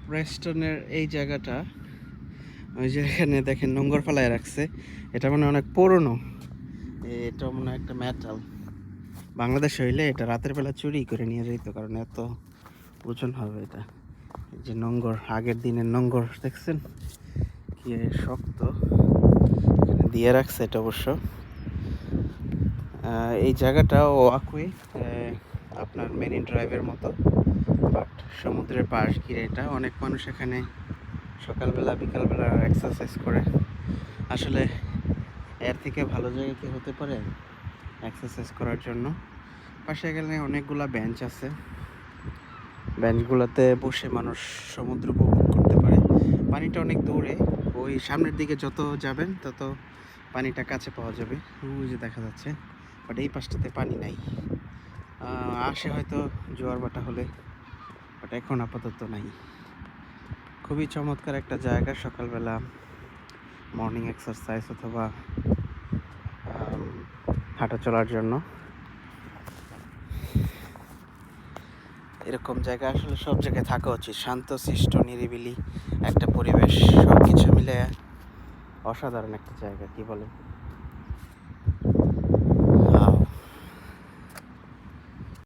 প্রেস্টনের এই জায়গাটা, ওই যে এখানে দেখেন নোংর ফেলায় রাখছে, এটা মানে অনেক পুরনো। এটা মনে হয় একটা মেটাল। বাংলাদেশে হইলে এটা রাতের বেলা চুরি করে নিয়ে যেত, কারণ এত ওজন হবে এটা। এই যে নোংর, আগের দিনের নোংর দেখছেন কি শক্ত, এখানে দিয়ে রাখছে এটা অবশ্য। এই জায়গাটা ওয়াকওয়ে, আপনার মেরিন ড্রাইভের মতো, বাট সমুদ্রের পাশ ঘিরে এটা। অনেক মানুষ এখানে সকালবেলা বিকালবেলা এক্সারসাইজ করে। আসলে এর থেকে ভালো জায়গা কি হতে পারে এক্সারসাইজ করার জন্য? পাশে গেলে অনেকগুলা বেঞ্চ আছে, বেঞ্চগুলোতে বসে মানুষ সমুদ্র উপভোগ করতে পারে। পানিটা অনেক দূরে, ওই সামনের দিকে যত যাবেন তত পানিটা কাছে পাওয়া যাবে, ওই যে দেখা যাচ্ছে। বাট এই পাশটাতে পানি নাই, আসে হয়তো জোয়ার ভাটা হলে, বাট এখন আপাতত নাই। খুবই চমৎকার একটা জায়গা সকালবেলা মর্নিং এক্সারসাইজ অথবা হাঁটা চলার জন্য। এরকম জায়গা আসলে সব জায়গায় থাকা উচিত, শান্ত শিষ্ট নিরিবিলি একটা পরিবেশ, সব কিছু মিলে অসাধারণ একটা জায়গা, কি বলেন?